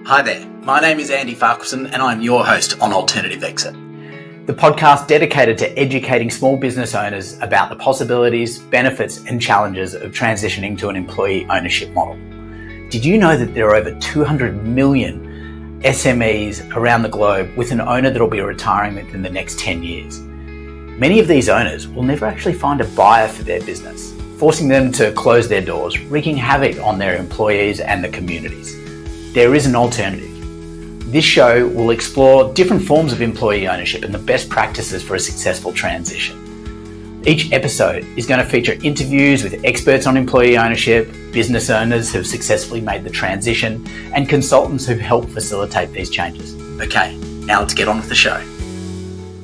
Hi there, my name is Andy Farquharson and I'm your host on Alternative Exit, the podcast dedicated to educating small business owners about the possibilities, benefits and challenges of transitioning to an employee ownership model. Did you know that there are over 200 million SMEs around the globe with an owner that will be retiring within the next 10 years? Many of these owners will never actually find a buyer for their business, forcing them to close their doors, wreaking havoc on their employees and the communities. There is an alternative. This show will explore different forms of employee ownership and the best practices for a successful transition. Each episode is going to feature interviews with experts on employee ownership, business owners who've successfully made the transition, and consultants who've helped facilitate these changes. Okay, now let's get on with the show.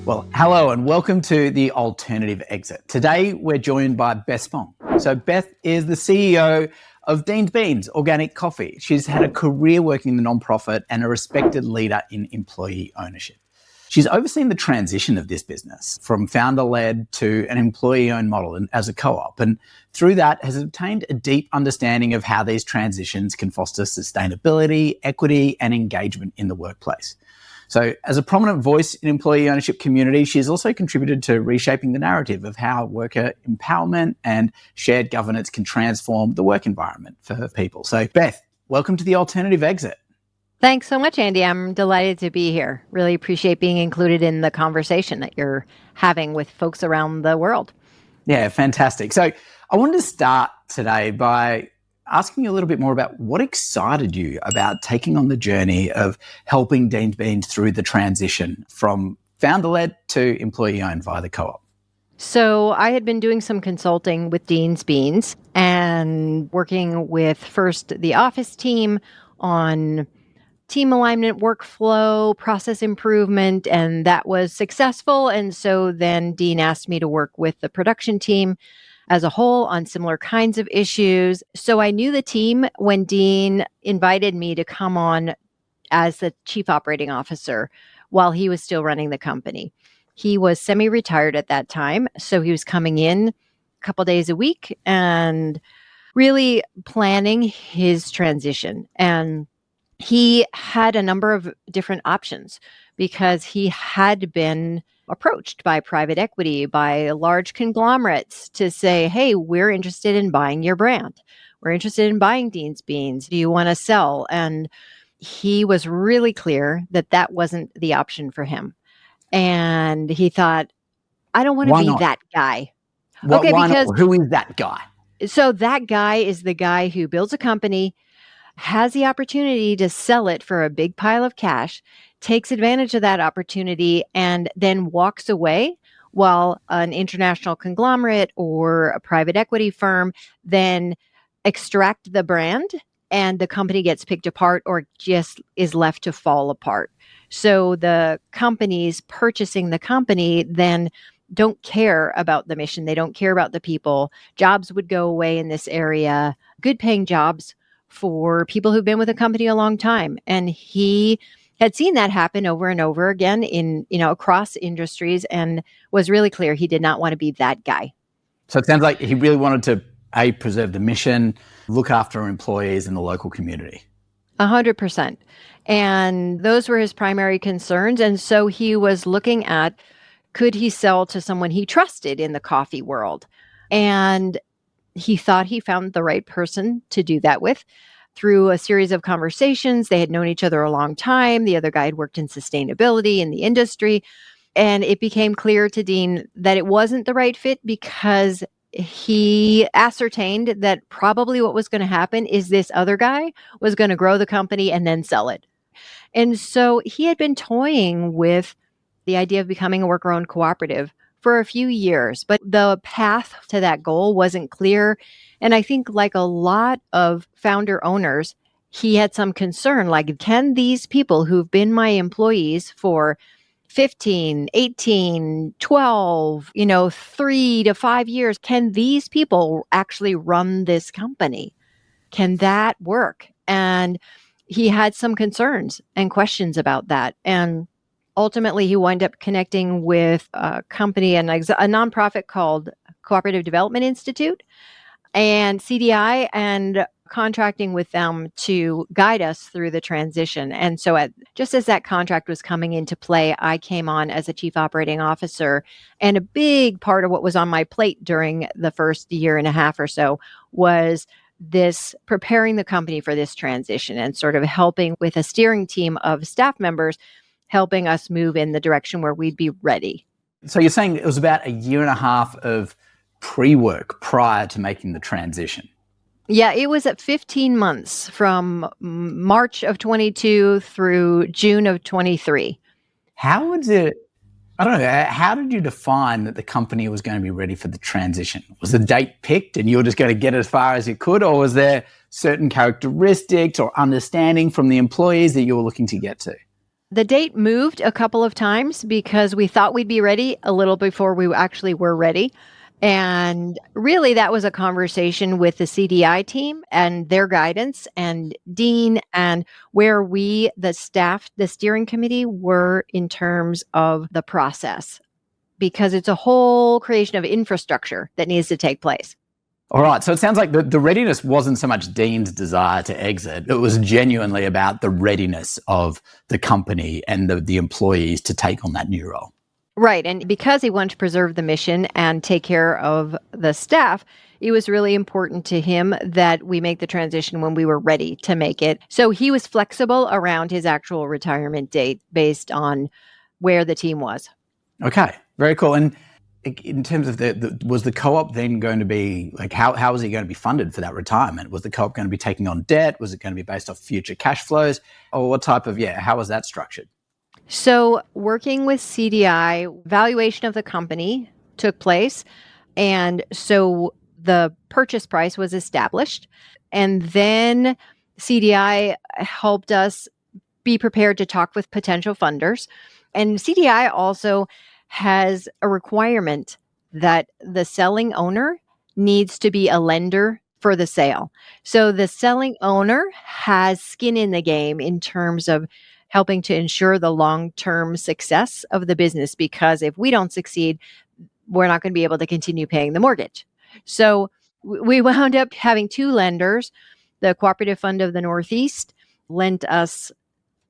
Well, hello and welcome to the Alternative Exit. Today we're joined by Beth Spong. So Beth is the CEO of Dean's Beans Organic Coffee. She's had a career working in the nonprofit and a respected leader in employee ownership. She's overseen the transition of this business from founder-led to an employee-owned model and as a co-op, and through that has obtained a deep understanding of how these transitions can foster sustainability, equity, and engagement in the workplace. So as a prominent voice in employee ownership community, she's also contributed to reshaping the narrative of how worker empowerment and shared governance can transform the work environment for people. So Beth, welcome to the Alternative Exit. Thanks so much, Andy. I'm delighted to be here. Really appreciate being included in the conversation that you're having with folks around the world. Yeah, fantastic. So I wanted to start today by asking you a little bit more about what excited you about taking on the journey of helping Dean's Beans through the transition from founder-led to employee-owned via the co-op. So I had been doing some consulting with Dean's Beans and working with first the office team on team alignment, workflow, process improvement, and that was successful. And so then Dean asked me to work with the production team as a whole on similar kinds of issues. So I knew the team when Dean invited me to come on as the chief operating officer while he was still running the company. He was semi-retired at that time, so he was coming in a couple days a week and really planning his transition. And he had a number of different options because he had been approached by private equity, by large conglomerates to say, hey, we're interested in buying your brand. We're interested in buying Dean's Beans. Do you want to sell? And he was really clear that that wasn't the option for him. And he thought, I don't want to be that guy. Why not? Who is that guy? So that guy is the guy who builds a company, has the opportunity to sell it for a big pile of cash, takes advantage of that opportunity, and then walks away while an international conglomerate or a private equity firm then extract the brand and the company gets picked apart or just is left to fall apart. So the companies purchasing the company then don't care about the mission. They don't care about the people. Jobs would go away in this area, good paying jobs for people who've been with a company a long time. And he had seen that happen over and over again in, across industries and was really clear he did not want to be that guy. So it sounds like he really wanted to, preserve the mission, look after employees in the local community. 100%. And those were his primary concerns. And so he was looking at, could he sell to someone he trusted in the coffee world? And he thought he found the right person to do that with. Through a series of conversations, they had known each other a long time. The other guy had worked in sustainability in the industry. And it became clear to Dean that it wasn't the right fit because he ascertained that probably what was going to happen is this other guy was going to grow the company and then sell it. And so he had been toying with the idea of becoming a worker-owned cooperative for a few years, but the path to that goal wasn't clear. And I think like a lot of founder owners, he had some concern, like, can these people who've been my employees for 15, 18, 12, 3 to 5 years, can these people actually run this company? Can that work? And he had some concerns and questions about that. And ultimately, he wound up connecting with a company, a nonprofit called Cooperative Development Institute and CDI, and contracting with them to guide us through the transition. And so just as that contract was coming into play, I came on as a chief operating officer. And a big part of what was on my plate during the first year and a half or so was this preparing the company for this transition and sort of helping with a steering team of staff members, helping us move in the direction where we'd be ready. So you're saying it was about a year and a half of pre-work prior to making the transition? Yeah, it was at 15 months from March of 22 through June of 23. How did you define that the company was going to be ready for the transition? Was the date picked and you were just going to get as far as you could, or was there certain characteristics or understanding from the employees that you were looking to get to? The date moved a couple of times because we thought we'd be ready a little before we actually were ready. And really, that was a conversation with the CDI team and their guidance and Dean, and where we, the staff, the steering committee, were in terms of the process, because it's a whole creation of infrastructure that needs to take place. All right. So it sounds like the readiness wasn't so much Dean's desire to exit. It was genuinely about the readiness of the company and the employees to take on that new role. Right. And because he wanted to preserve the mission and take care of the staff, it was really important to him that we make the transition when we were ready to make it. So he was flexible around his actual retirement date based on where the team was. Okay. Very cool. And in terms of was the co-op then going to be like, how was he going to be funded for that retirement? Was the co-op going to be taking on debt? Was it going to be based off future cash flows? Or what type of, how was that structured? So working with CDI, valuation of the company took place. And so the purchase price was established. And then CDI helped us be prepared to talk with potential funders. And CDI also has a requirement that the selling owner needs to be a lender for the sale. So the selling owner has skin in the game in terms of helping to ensure the long-term success of the business, because if we don't succeed, we're not going to be able to continue paying the mortgage. So we wound up having two lenders. The Cooperative Fund of the Northeast lent us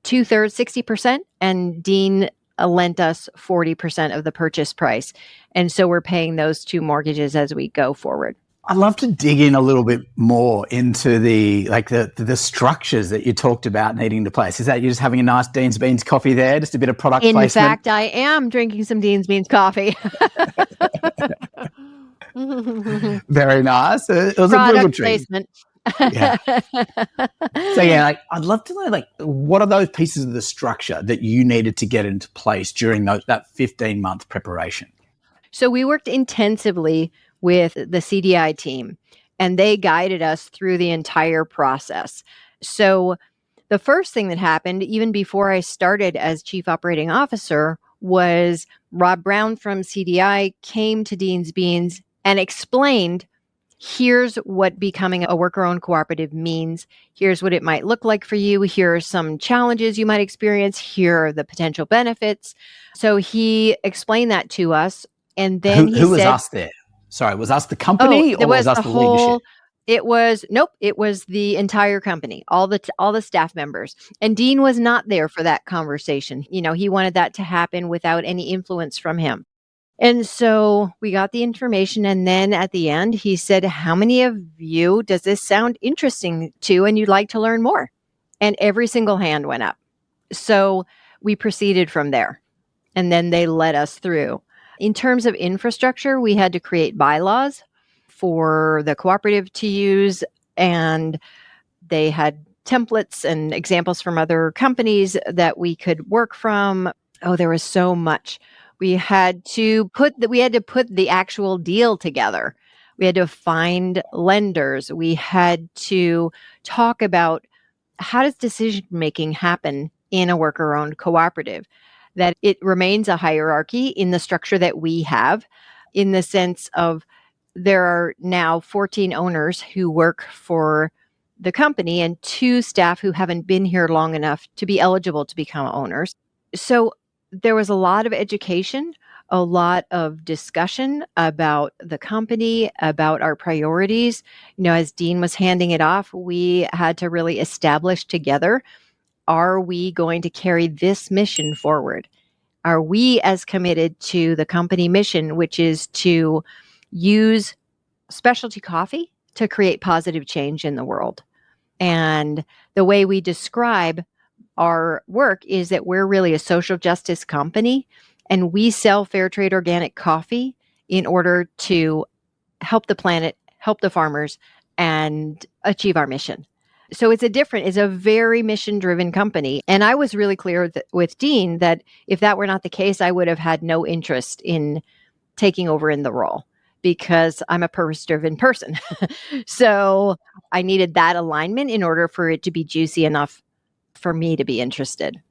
2/3, 60%, and Dean lent us 40% of the purchase price. And so we're paying those two mortgages as we go forward. I'd love to dig in a little bit more into the structures that you talked about needing to place. Is that you're just having a nice Dean's Beans coffee there, just a bit of product placement? In fact, I am drinking some Dean's Beans coffee. Very nice. It was product a obligatory placement. Yeah. So I'd love to know what are those pieces of the structure that you needed to get into place during that 15-month preparation? So we worked intensively with the CDI team, and they guided us through the entire process. So the first thing that happened, even before I started as Chief Operating Officer, was Rob Brown from CDI came to Dean's Beans and explained, here's what becoming a worker-owned cooperative means. Here's what it might look like for you. Here are some challenges you might experience. Here are the potential benefits. So he explained that to us. And then who was us there? Sorry, was us the company or was us the leadership? It was the entire company, all the staff members. And Dean was not there for that conversation. He wanted that to happen without any influence from him. And so we got the information. And then at the end, he said, how many of you does this sound interesting to and you'd like to learn more? And every single hand went up. So we proceeded from there. And then they led us through. In terms of infrastructure, we had to create bylaws for the cooperative to use, and they had templates and examples from other companies that we could work from. Oh, there was so much. We had to put the actual deal together. We had to find lenders. We had to talk about how does decision making happen in a worker-owned cooperative, that it remains a hierarchy in the structure that we have, in the sense of there are now 14 owners who work for the company and 2 staff who haven't been here long enough to be eligible to become owners. So there was a lot of education a lot of discussion about the company, about our priorities. As Dean was handing it off, we had to really establish together, are we going to carry this mission forward? Are we as committed to the company mission, which is to use specialty coffee to create positive change in the world? And the way we describe our work is that we're really a social justice company, and we sell fair trade organic coffee in order to help the planet, help the farmers, and achieve our mission. So it's a very mission-driven company. And I was really clear with Dean that if that were not the case, I would have had no interest in taking over in the role, because I'm a purpose-driven person. So I needed that alignment in order for it to be juicy enough for me to be interested.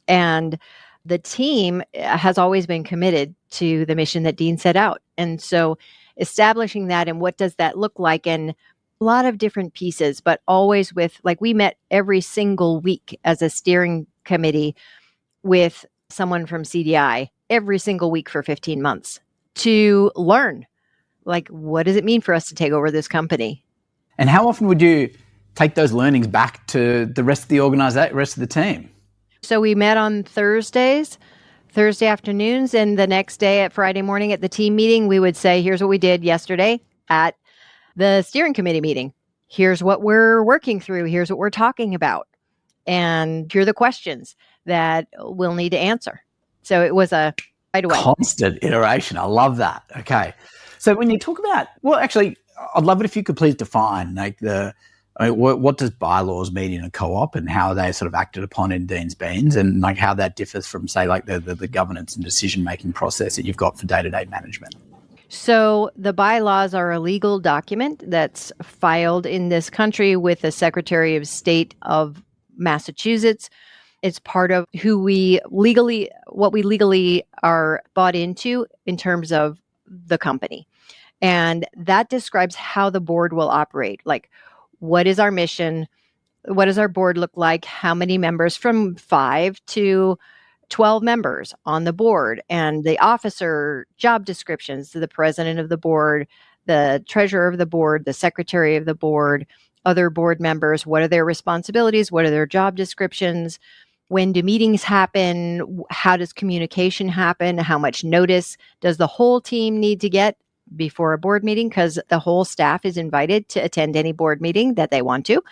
And the team has always been committed to the mission that Dean set out. And so establishing that, and what does that look like, and a lot of different pieces, but always with, like, we met every single week as a steering committee with someone from CDI every single week for 15 months to learn, like, what does it mean for us to take over this company? And how often would you take those learnings back to the rest of the organization, rest of the team? So we met on Thursday afternoons, and the next day at Friday morning at the team meeting, we would say, here's what we did yesterday at the steering committee meeting. Here's what we're working through. Here's what we're talking about. And here are the questions that we'll need to answer. So it was a right away. Constant iteration. I love that. Okay. So when you talk about, well, actually, I'd love it if you could please define what does bylaws mean in a co-op, and how are they sort of acted upon in Dean's Beans, and like how that differs from, say, like the governance and decision-making process that you've got for day-to-day management. So the bylaws are a legal document that's filed in this country with the Secretary of State of Massachusetts. It's part of what we legally are bought into in terms of the company. And that describes how the board will operate. Like, what is our mission? What does our board look like? How many members? From 5 to 12 members on the board, and the officer job descriptions, the president of the board, the treasurer of the board, the secretary of the board, other board members. What are their responsibilities? What are their job descriptions? When do meetings happen? How does communication happen? How much notice does the whole team need to get before a board meeting? Because the whole staff is invited to attend any board meeting that they want to.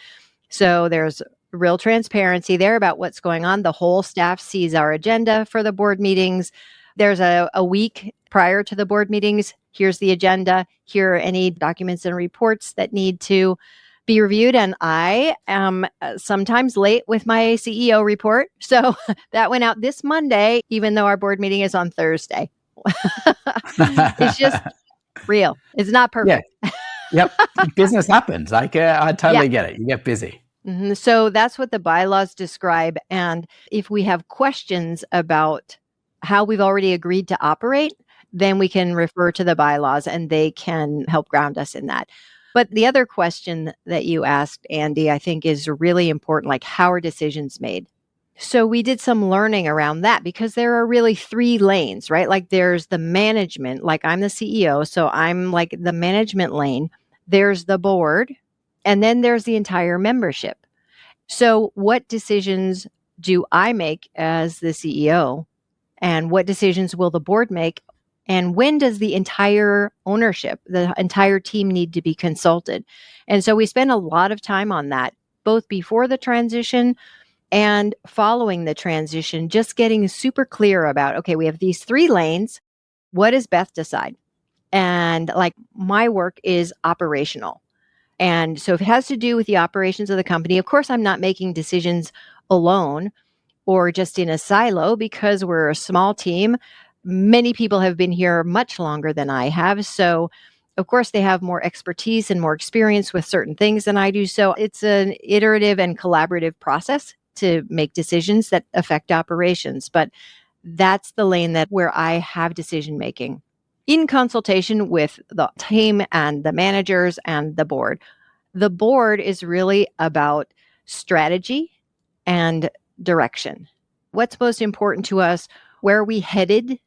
So there's real transparency there about what's going on. The whole staff sees our agenda for the board meetings. There's a week prior to the board meetings. Here's the agenda. Here are any documents and reports that need to be reviewed. And I am sometimes late with my CEO report. So that went out this Monday, even though our board meeting is on Thursday. It's just real. It's not perfect. Yeah. Yep. Business happens. I totally get it. You get busy. Mm-hmm. So that's what the bylaws describe. And if we have questions about how we've already agreed to operate, then we can refer to the bylaws and they can help ground us in that. But the other question that you asked, Andy, I think is really important, like, how are decisions made? So we did some learning around that, because there are really 3 lanes, right? Like, there's the management, like I'm the CEO, so I'm like the management lane. There's the board, and then there's the entire membership. So what decisions do I make as the CEO? And what decisions will the board make? And when does the entire ownership, the entire team, need to be consulted? And so we spent a lot of time on that, both before the transition and following the transition, just getting super clear about, okay, we have these 3 lanes. What does Beth decide? And like, my work is operational. And so if it has to do with the operations of the company, of course, I'm not making decisions alone or just in a silo, because we're a small team. Many people have been here much longer than I have. So of course, they have more expertise and more experience with certain things than I do. So it's an iterative and collaborative process to make decisions that affect operations. But that's the lane where I have decision making in consultation with the team and the managers and the board. The board is really about strategy and direction. What's most important to us? Where are we headed?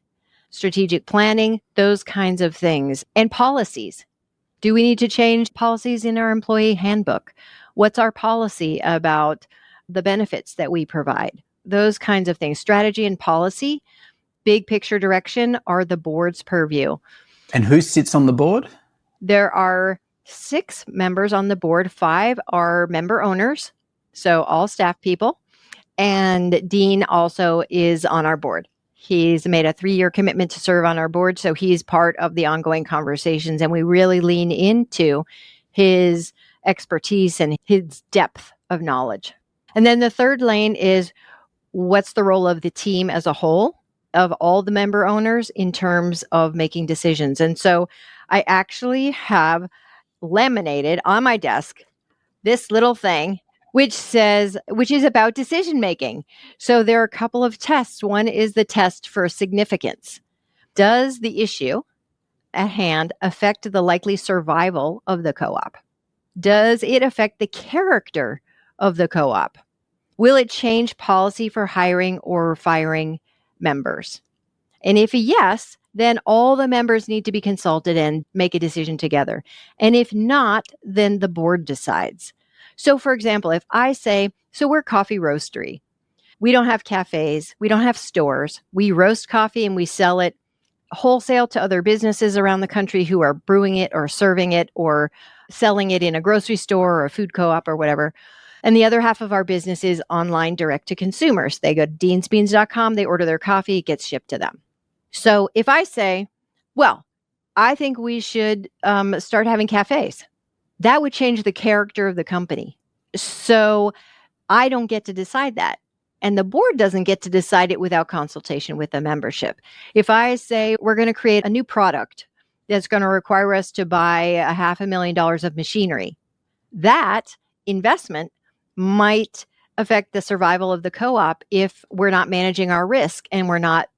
strategic planning, those kinds of things, and policies. Do we need to change policies in our employee handbook? What's our policy about the benefits that we provide? Those kinds of things. Strategy and policy, big picture direction are the board's purview. And who sits on the board? There are 6 members on the board. 5 are member owners, so all staff people. And Dean also is on our board. He's made a 3-year commitment to serve on our board, so he's part of the ongoing conversations, and we really lean into his expertise and his depth of knowledge. And then the third lane is, what's the role of the team as a whole, of all the member owners in terms of making decisions? And so I actually have laminated on my desk this little thing which is about decision making. So there are a couple of tests. One is the test for significance. Does the issue at hand affect the likely survival of the co-op? Does it affect the character of the co-op? Will it change policy for hiring or firing members? And if a yes, then all the members need to be consulted and make a decision together. And if not, then the board decides. So for example, if I say, so we're coffee roastery. We don't have cafes. We don't have stores. We roast coffee and we sell it wholesale to other businesses around the country who are brewing it or serving it or selling it in a grocery store or a food co-op or whatever. And the other half of our business is online direct to consumers. They go to deansbeans.com, they order their coffee, it gets shipped to them. So if I say, well, I think we should start having cafes, that would change the character of the company. So I don't get to decide that. And the board doesn't get to decide it without consultation with the membership. If I say we're going to create a new product that's going to require us to buy $500,000 of machinery, that investment might affect the survival of the co-op if we're not managing our risk and we're not,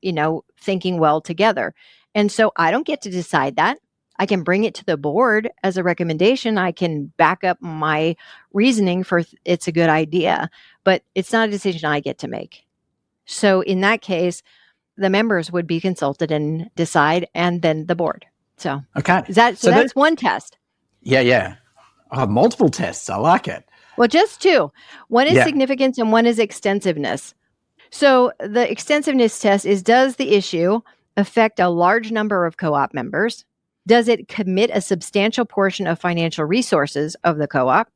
thinking well together. And so I don't get to decide that. I can bring it to the board as a recommendation. I can back up my reasoning for it's a good idea, but it's not a decision I get to make. So in that case, the members would be consulted and decide, and then the board. So okay, so that's one test. Yeah. Oh, multiple tests. I like it. Well, just 2. One is significance and one is extensiveness. So the extensiveness test is, does the issue affect a large number of co-op members? Does it commit a substantial portion of financial resources of the co-op?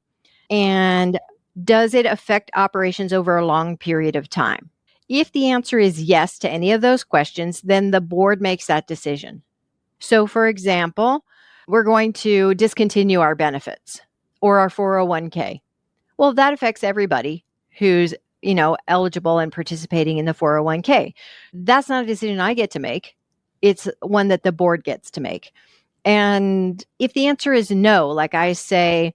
And does it affect operations over a long period of time? If the answer is yes to any of those questions, then the board makes that decision. So for example, we're going to discontinue our benefits or our 401k. Well, that affects everybody who's, eligible and participating in the 401k. That's not a decision I get to make. It's one that the board gets to make. And if the answer is no, like I say,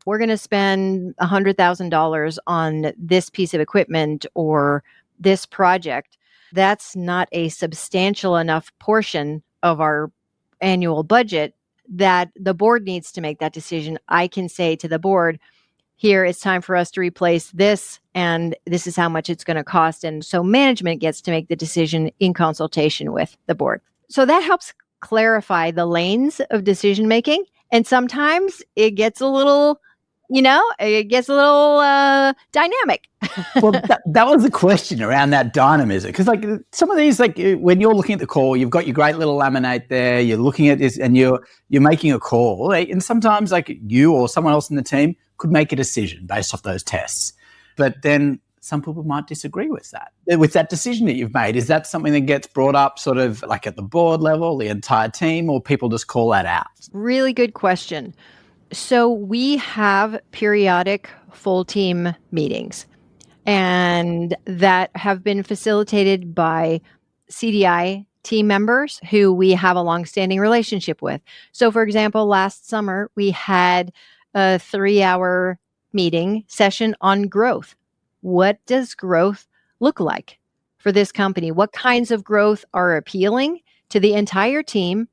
we're going to spend $100,000 on this piece of equipment or this project, that's not a substantial enough portion of our annual budget that the board needs to make that decision. I can say to the board, here, it's time for us to replace this, and this is how much it's going to cost. And so management gets to make the decision in consultation with the board. So that helps clarify the lanes of decision making. And sometimes it gets a little, dynamic. Well, that was the question around that dynamism. Because some of these, when you're looking at the call, you've got your great little laminate there, you're looking at this and you're making a call. And sometimes you or someone else in the team could make a decision based off those tests. But then some people might disagree with that decision that you've made. Is that something that gets brought up sort of at the board level, the entire team, or people just call that out? Really good question. So we have periodic full team meetings, and that have been facilitated by CDI team members who we have a longstanding relationship with. So for example, last summer, we had a 3-hour meeting session on growth. What does growth look like for this company? What kinds of growth are appealing to the entire team?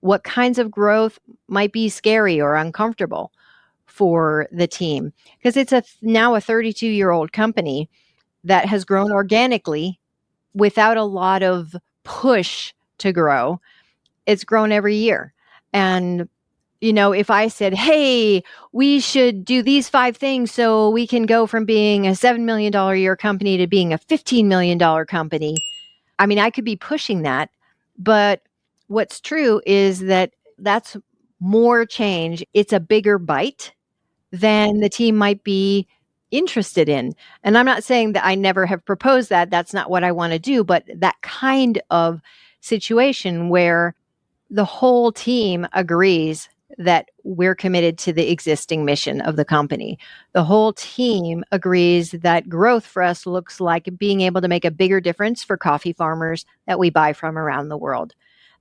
What kinds of growth might be scary or uncomfortable for the team? Because it's now a 32-year-old company that has grown organically without a lot of push to grow, it's grown every year. And, if I said, hey, we should do these 5 things so we can go from being a $7 million a year company to being a $15 million company, I mean, I could be pushing that. But what's true is that that's more change. It's a bigger bite than the team might be interested in. And I'm not saying that I never have proposed that. That's not what I want to do. But that kind of situation where the whole team agrees that we're committed to the existing mission of the company. The whole team agrees that growth for us looks like being able to make a bigger difference for coffee farmers that we buy from around the world.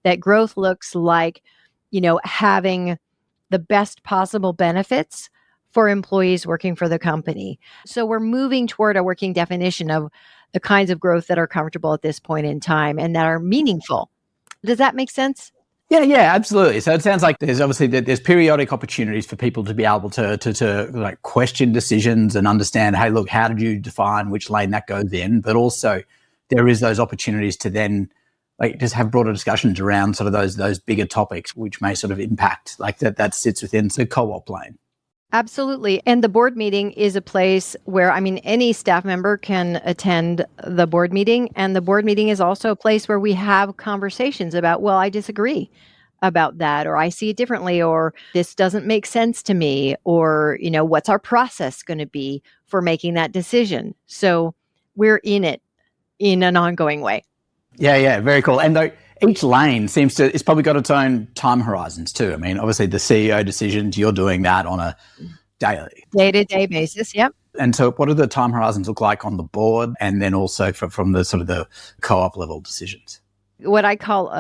That growth looks like, having the best possible benefits for employees working for the company. So we're moving toward a working definition of the kinds of growth that are comfortable at this point in time and that are meaningful. Does that make sense? Yeah, absolutely. So it sounds like there's periodic opportunities for people to be able to like question decisions and understand, hey, look, how did you define which lane that goes in? But also there is those opportunities to then like just have broader discussions around sort of those bigger topics, which may sort of impact like that sits within the co-op lane. Absolutely. And the board meeting is a place where, any staff member can attend the board meeting. And the board meeting is also a place where we have conversations about, well, I disagree about that, or I see it differently, or this doesn't make sense to me, or, what's our process going to be for making that decision? So we're in it in an ongoing way. Yeah, very cool. And though each lane it's probably got its own time horizons too. I mean, obviously the CEO decisions, you're doing that on a day-to-day basis. Yep. And so what do the time horizons look like on the board and then also from the sort of the co-op level decisions? What I call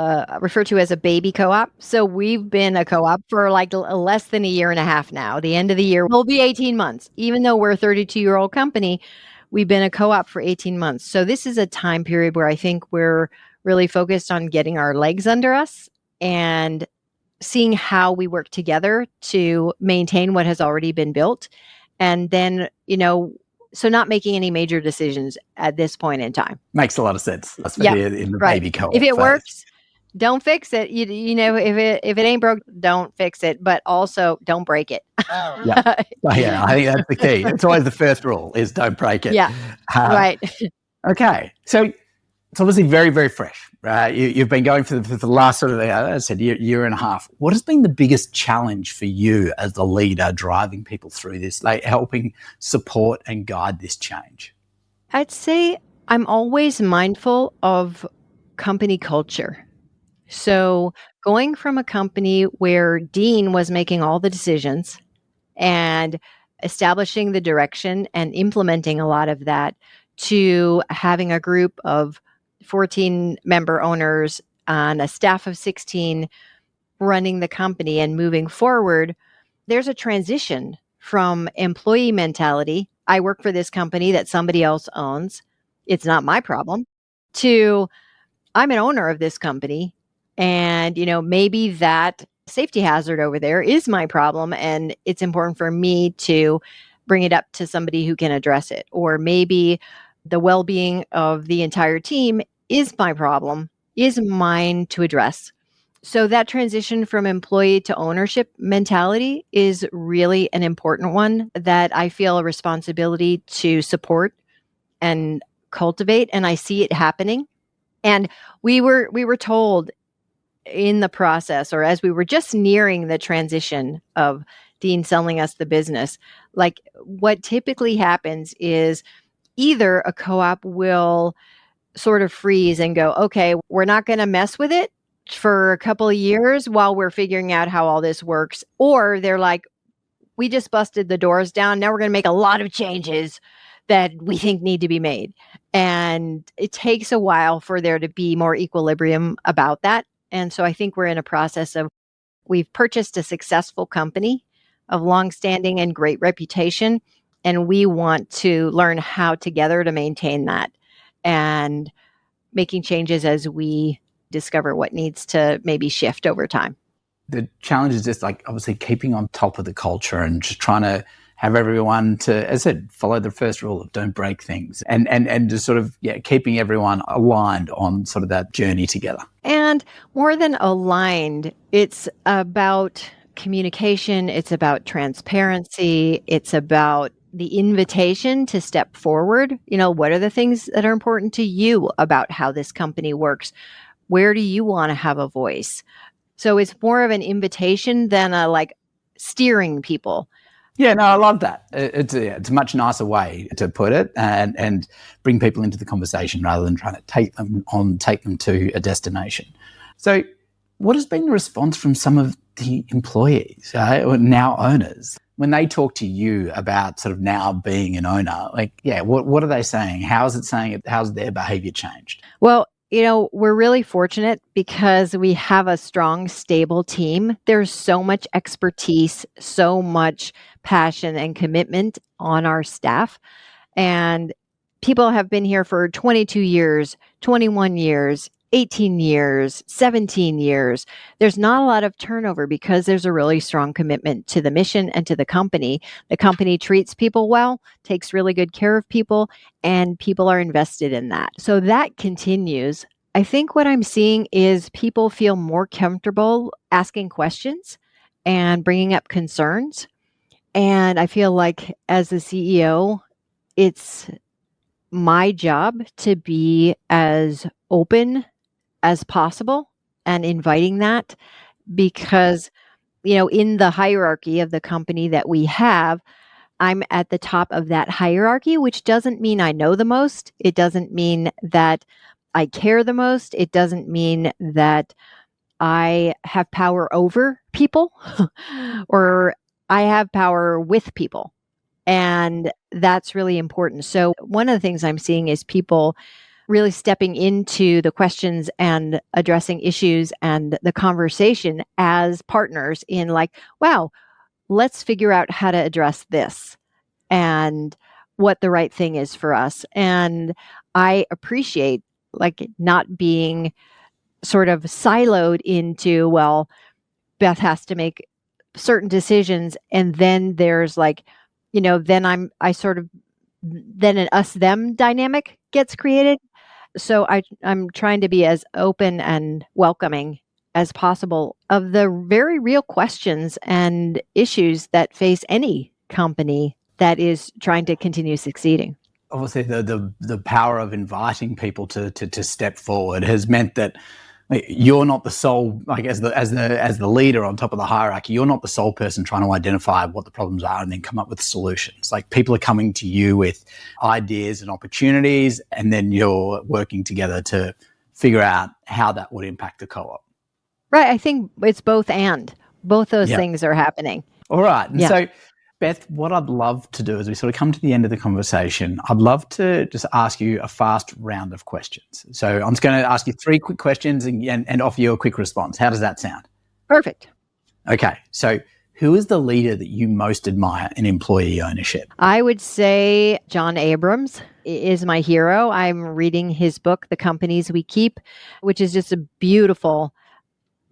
refer to as a baby co-op. So we've been a co-op for like less than a year and a half now. The end of the year will be 18 months. Even though we're a 32-year-old company, we've been a co-op for 18 months. So this is a time period where I think we're really focused on getting our legs under us and seeing how we work together to maintain what has already been built. And then, so not making any major decisions at this point in time. Makes a lot of sense. That's in the baby co-op If it phase. works, don't fix it. If it ain't broke, don't fix it. But also, don't break it. Yeah, I think that's the key. It's always the first rule is don't break it. Yeah, right. Okay, so it's obviously very, very fresh. You've been going for the last sort of, as I said, year and a half. What has been the biggest challenge for you as the leader driving people through this, like helping support and guide this change? I'd say I'm always mindful of company culture. So going from a company where Dean was making all the decisions and establishing the direction and implementing a lot of that to having a group of 14 member owners on a staff of 16 running the company and moving forward, there's a transition from employee mentality, I work for this company that somebody else owns, it's not my problem, to I'm an owner of this company. And, maybe that safety hazard over there is my problem. And it's important for me to bring it up to somebody who can address it. Or maybe the well-being of the entire team is my problem, is mine to address. So that transition from employee to ownership mentality is really an important one that I feel a responsibility to support and cultivate. And I see it happening. And we were told in the process, or as we were just nearing the transition of Dean selling us the business, like what typically happens is either a co-op will sort of freeze and go, okay, we're not going to mess with it for a couple of years while we're figuring out how all this works. Or they're like, we just busted the doors down. Now we're going to make a lot of changes that we think need to be made. And it takes a while for there to be more equilibrium about that. And so I think we're in a process of, we've purchased a successful company of longstanding and great reputation, and we want to learn how together to maintain that and making changes as we discover what needs to maybe shift over time. The challenge is just like obviously keeping on top of the culture and just trying to have everyone to, as I said, follow the first rule of don't break things, and just sort of, keeping everyone aligned on sort of that journey together. And more than aligned, it's about communication, it's about transparency, it's about the invitation to step forward. What are the things that are important to you about how this company works? Where do you want to have a voice? So it's more of an invitation than a steering people. Yeah, no, I love that. It's a much nicer way to put it, and bring people into the conversation rather than trying to take them to a destination. So what has been the response from some of the employees, or now owners, when they talk to you about sort of now being an owner? What are they saying? How's their behavior changed? Well, we're really fortunate because we have a strong, stable team. There's so much expertise, so much passion and commitment on our staff. And people have been here for 22 years, 21 years, 18 years, 17 years. There's not a lot of turnover because there's a really strong commitment to the mission and to the company. The company treats people well, takes really good care of people, and people are invested in that. So that continues. I think what I'm seeing is people feel more comfortable asking questions and bringing up concerns. And I feel like as a CEO, it's my job to be as open as possible and inviting that, because, in the hierarchy of the company that we have, I'm at the top of that hierarchy, which doesn't mean I know the most. It doesn't mean that I care the most. It doesn't mean that I have power over people or I have power with people. And that's really important. So one of the things I'm seeing is people really stepping into the questions and addressing issues and the conversation as partners in wow, let's figure out how to address this and what the right thing is for us. And I appreciate not being sort of siloed into, well, Beth has to make certain decisions. And then there's then then an us them dynamic gets created. So I'm trying to be as open and welcoming as possible of the very real questions and issues that face any company that is trying to continue succeeding. Obviously, the power of inviting people to step forward has meant that you're not the sole, as the leader on top of the hierarchy, you're not the sole person trying to identify what the problems are and then come up with solutions. People are coming to you with ideas and opportunities, and then you're working together to figure out how that would impact the co-op. Right. I think it's both those things are happening. All right. And so, Beth, what I'd love to do as we sort of come to the end of the conversation, I'd love to just ask you a fast round of questions. So I'm just going to ask you 3 quick questions and offer you a quick response. How does that sound? Perfect. Okay. So who is the leader that you most admire in employee ownership? I would say John Abrams is my hero. I'm reading his book, The Companies We Keep, which is just a beautiful,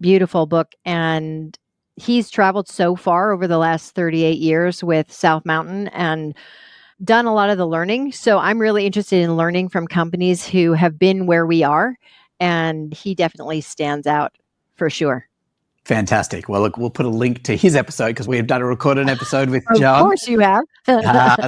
beautiful book. And he's traveled so far over the last 38 years with South Mountain and done a lot of the learning. So I'm really interested in learning from companies who have been where we are. And he definitely stands out for sure. Fantastic. Well, look, we'll put a link to his episode because we have done a recorded episode with John. Of course you have.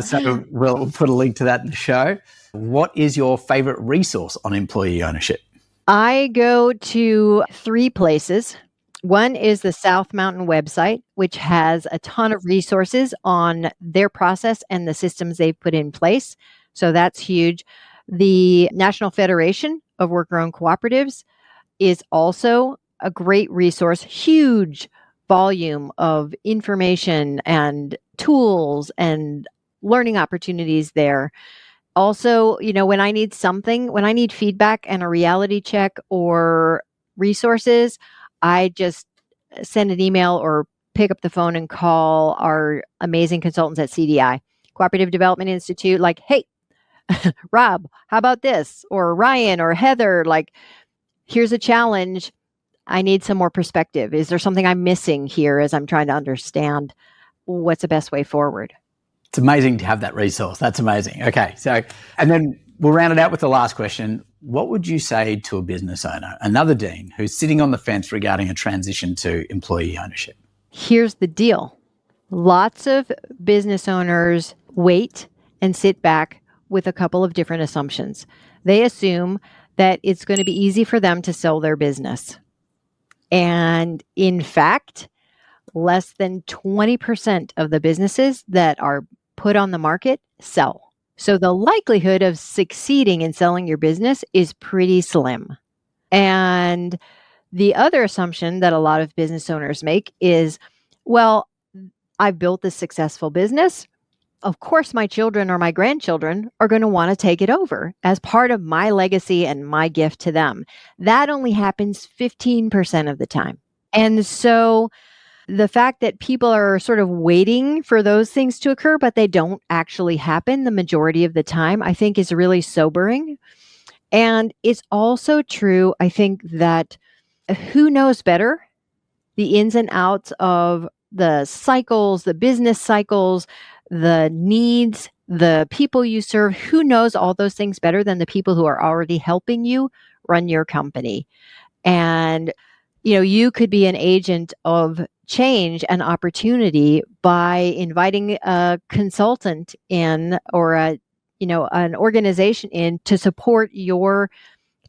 So we'll put a link to that in the show. What is your favorite resource on employee ownership? I go to 3 places. One is the South Mountain website, which has a ton of resources on their process and the systems they've put in place. So that's huge. The National Federation of Worker-Owned Cooperatives is also a great resource, huge volume of information and tools and learning opportunities there. Also, when I need feedback and a reality check or resources, I just send an email or pick up the phone and call our amazing consultants at CDI, Cooperative Development Institute, hey, Rob, how about this? Or Ryan or Heather, here's a challenge. I need some more perspective. Is there something I'm missing here as I'm trying to understand what's the best way forward? It's amazing to have that resource. That's amazing. Okay. So, and then we'll round it out with the last question. What would you say to a business owner, another dean, who's sitting on the fence regarding a transition to employee ownership? Here's the deal. Lots of business owners wait and sit back with a couple of different assumptions. They assume that it's going to be easy for them to sell their business. And in fact, less than 20% of the businesses that are put on the market sell. So the likelihood of succeeding in selling your business is pretty slim. And the other assumption that a lot of business owners make is, well, I've built this successful business. Of course, my children or my grandchildren are going to want to take it over as part of my legacy and my gift to them. That only happens 15% of the time. And so the fact that people are sort of waiting for those things to occur, but they don't actually happen the majority of the time, I think is really sobering. And it's also true, I think, that who knows better the ins and outs of the cycles, the business cycles, the needs, the people you serve, who knows all those things better than the people who are already helping you run your company? And, you could be an agent of change and opportunity by inviting a consultant in or an organization in to support your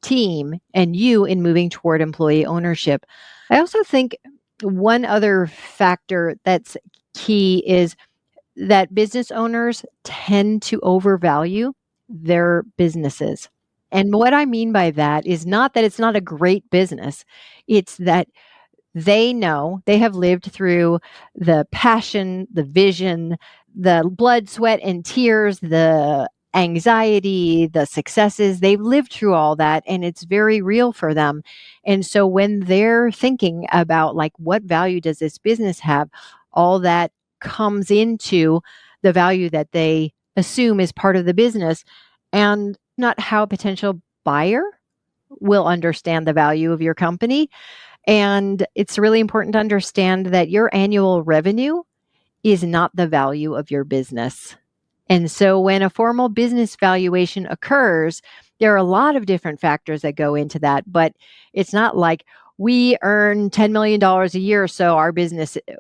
team and you in moving toward employee ownership. I also think one other factor that's key is that business owners tend to overvalue their businesses. And what I mean by that is not that it's not a great business. It's that they know they have lived through the passion, the vision, the blood, sweat, and tears, the anxiety, the successes. They've lived through all that, and it's very real for them. And so when they're thinking about what value does this business have, all that comes into the value that they assume is part of the business, and not how a potential buyer will understand the value of your company. And it's really important to understand that your annual revenue is not the value of your business. And so when a formal business valuation occurs, there are a lot of different factors that go into that, but it's not like we earn $10 million a year, so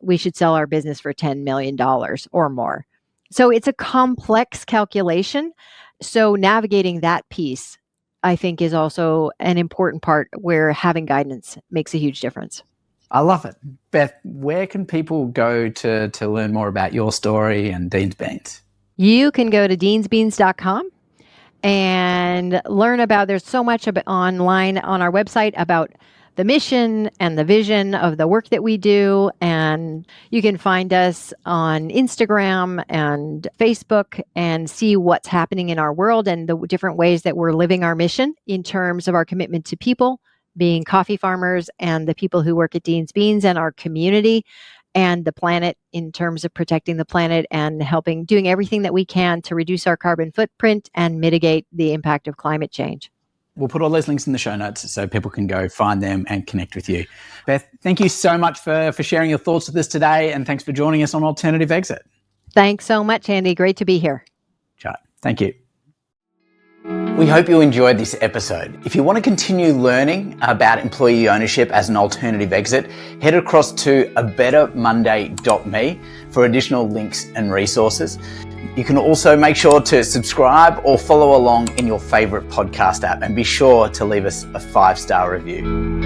we should sell our business for $10 million or more. So it's a complex calculation. So navigating that piece, I think, is also an important part where having guidance makes a huge difference. I love it. Beth, where can people go to learn more about your story and Dean's Beans? You can go to deansbeans.com and learn about, there's so much online on our website about the mission and the vision of the work that we do. And you can find us on Instagram and Facebook and see what's happening in our world and the different ways that we're living our mission in terms of our commitment to people, being coffee farmers and the people who work at Dean's Beans and our community and the planet in terms of protecting the planet and doing everything that we can to reduce our carbon footprint and mitigate the impact of climate change. We'll put all those links in the show notes so people can go find them and connect with you. Beth, thank you so much for sharing your thoughts with us today, and thanks for joining us on Alternative Exit. Thanks so much, Andy. Great to be here. Right. Thank you. We hope you enjoyed this episode. If you want to continue learning about employee ownership as an alternative exit, head across to abettermonday.me for additional links and resources. You can also make sure to subscribe or follow along in your favorite podcast app, and be sure to leave us a 5-star review.